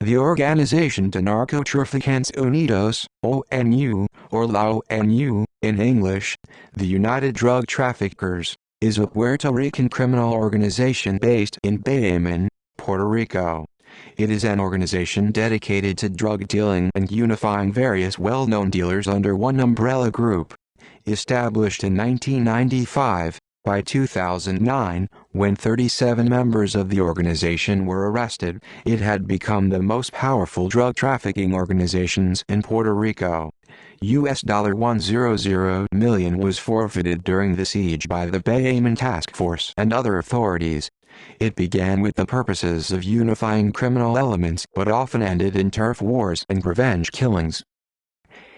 The Organizacion de Narcotraficantes Unidos, ONU, or La ONU, in English, the United Drug Traffickers, is a Puerto Rican criminal organization based in Bayamon, Puerto Rico. It is an organization dedicated to drug dealing and unifying various well-known dealers under one umbrella group. Established in 1995, by 2009, when 37 members of the organization were arrested, it had become the most powerful drug trafficking organizations in Puerto Rico. $100 million was forfeited during the siege by the Bayamon Task Force and other authorities. It began with the purposes of unifying criminal elements but often ended in turf wars and revenge killings.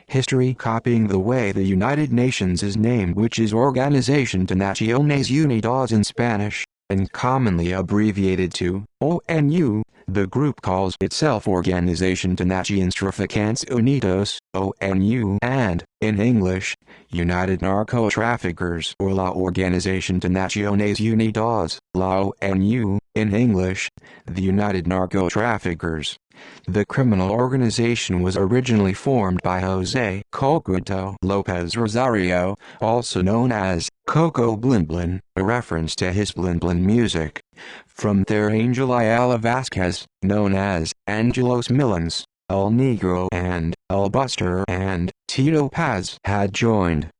History copying the way the United Nations is named, which is Organización de Naciones Unidas in Spanish, and commonly abbreviated to ONU. The group calls itself Organización de Narcotraficantes Unidos, ONU, and, in English, United Narcotraffickers or La Organización de Naciones Unidas, La ONU, in English, the United Narcotraffickers. The criminal organization was originally formed by Jose Coquito Lopez Rosario, also known as Coco Blin Blin, a reference to his Blin Blin music. From there Angel Ayala Vasquez, known as Angelos Millans, El Negro and El Buster and Tito Paz had joined.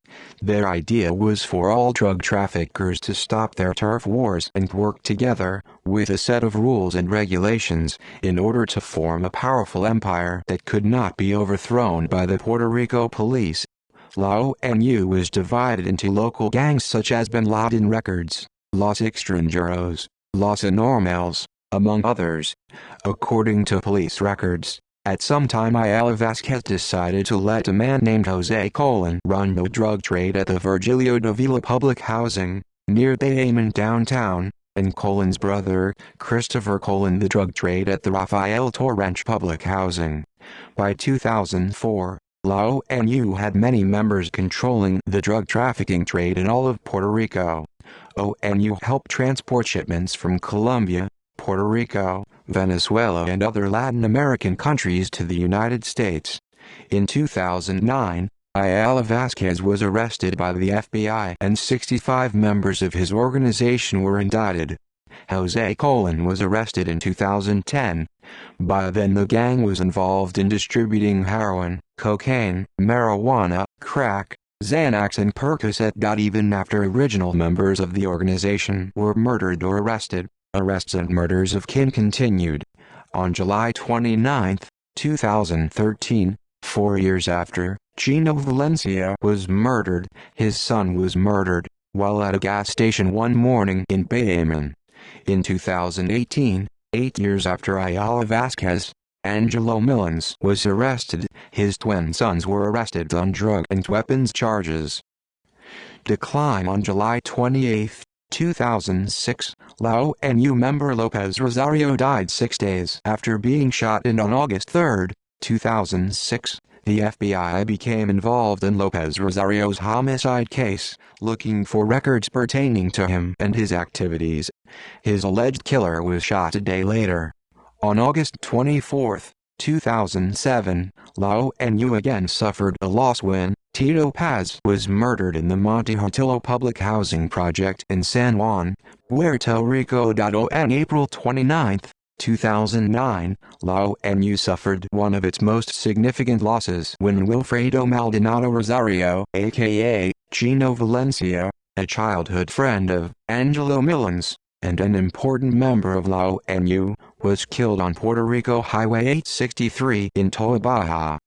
Their idea was for all drug traffickers to stop their turf wars and work together, with a set of rules and regulations, in order to form a powerful empire that could not be overthrown by the Puerto Rico police. La ONU was divided into local gangs such as Bin Laden Records, Los Extranjeros, Los Anormales, among others. According to police records, at some time Ayala Vasquez decided to let a man named Jose Colon run the drug trade at the Virgilio Davila public housing, near Bayamon downtown, and Colon's brother, Christopher Colon the drug trade at the Rafael Torrente public housing. By 2004, La ONU had many members controlling the drug trafficking trade in all of Puerto Rico. ONU helped transport shipments from Colombia, Puerto Rico, Venezuela and other Latin American countries to the United States. In 2009, Ayala Vasquez was arrested by the FBI and 65 members of his organization were indicted. Jose Colon was arrested in 2010. By then the gang was involved in distributing heroin, cocaine, marijuana, crack, Xanax and Percocet. Even after original members of the organization were murdered or arrested, arrests and murders of kin continued. On July 29, 2013, 4 years after Chino Valencia was murdered, his son was murdered while at a gas station one morning in Bayamon. In 2018, 8 years after Ayala Vasquez, Angelo Millans was arrested, his twin sons were arrested on drug and weapons charges. Decline. On July 28, 2006, La ONU member Lopez Rosario died 6 days after being shot, and on August 3, 2006, the FBI became involved in Lopez Rosario's homicide case, looking for records pertaining to him and his activities. His alleged killer was shot a day later. On August 24, 2007, La ONU again suffered a loss when Tito Paz was murdered in the Monte Hatillo public housing project in San Juan, Puerto Rico. On April 29, 2009, La ONU suffered one of its most significant losses when Wilfredo Maldonado Rosario, aka Chino Valencia, a childhood friend of Angelo Millans, and an important member of La ONU, was killed on Puerto Rico Highway 863 in Toa Baja.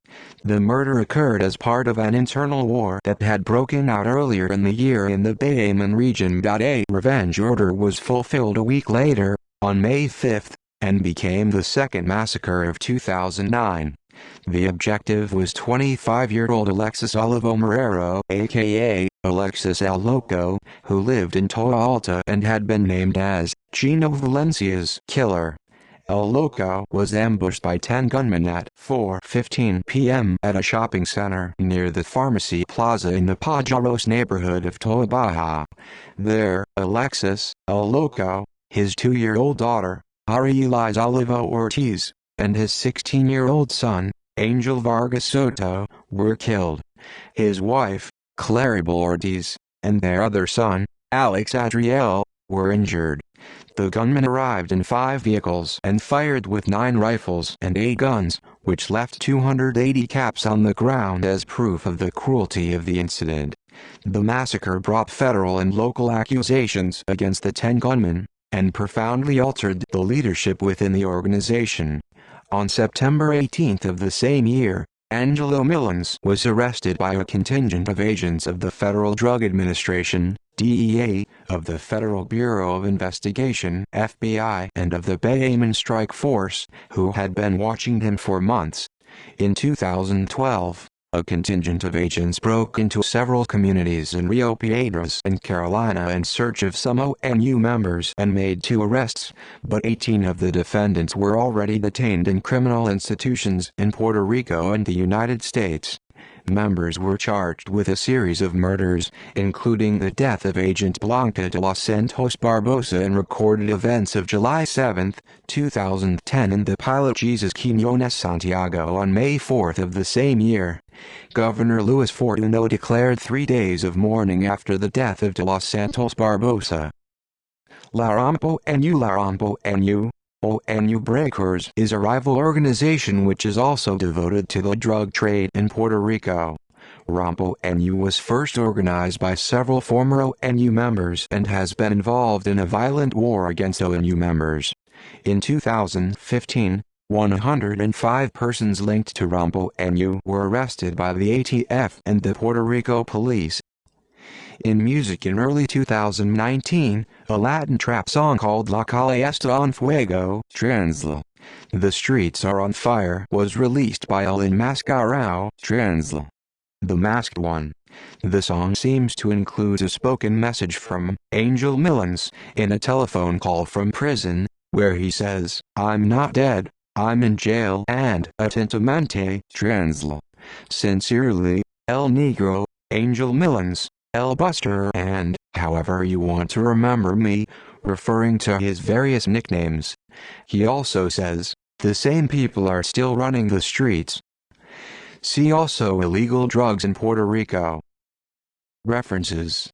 The murder occurred as part of an internal war that had broken out earlier in the year in the Bayamon region. A revenge order was fulfilled a week later, on May 5, and became the second massacre of 2009. The objective was 25-year-old Alexis Olivo Marrero, aka Alexis El Loco, who lived in Toa Alta and had been named as Chino Valencia's killer. El Loco was ambushed by 10 gunmen at 4:15 p.m. at a shopping center near the Pharmacy Plaza in the Pajaros neighborhood of Toa Baja. There, Alexis, El Loco, his 2-year-old daughter, Ari Eliza Olivo Ortiz, and his 16-year-old son, Angel Vargas Soto, were killed. His wife, Claribel Ortiz, and their other son, Alex Adriel, were injured. The gunmen arrived in 5 vehicles and fired with 9 rifles and 8 guns, which left 280 caps on the ground as proof of the cruelty of the incident. The massacre brought federal and local accusations against the 10 gunmen, and profoundly altered the leadership within the organization. On September 18 of the same year, Angelo Millens was arrested by a contingent of agents of the Federal Drug Administration, DEA, of the Federal Bureau of Investigation, FBI, and of the Bahamian Strike Force, who had been watching him for months. In 2012, a contingent of agents broke into several communities in Rio Piedras and Carolina in search of some ONU members and made 2 arrests, but 18 of the defendants were already detained in criminal institutions in Puerto Rico and the United States. Members were charged with a series of murders, including the death of Agent Blanca de los Santos Barbosa in recorded events of July 7, 2010 and the pilot Jesus Quiñones Santiago on May 4 of the same year. Governor Luis Fortuno declared 3 days of mourning after the death of de los Santos Barbosa. La Rampo NU ONU Breakers is a rival organization which is also devoted to the drug trade in Puerto Rico. Rampo NU was first organized by several former ONU members and has been involved in a violent war against ONU members. In 2015, 105 persons linked to Rampo NU were arrested by the ATF and the Puerto Rico police. In music in early 2019, a Latin trap song called La Calle Está en Fuego, Transla, The Streets Are on Fire, was released by El Enmascarado, Transla, The Masked One. The song seems to include a spoken message from Angel Millens in a telephone call from prison, where he says, "I'm not dead, I'm in jail," and "Atentamente, Transla. Sincerely, El Negro, Angel Millens, El Buster," and "However you want to remember me," referring to his various nicknames. He also says, "The same people are still running the streets." See also illegal drugs in Puerto Rico. References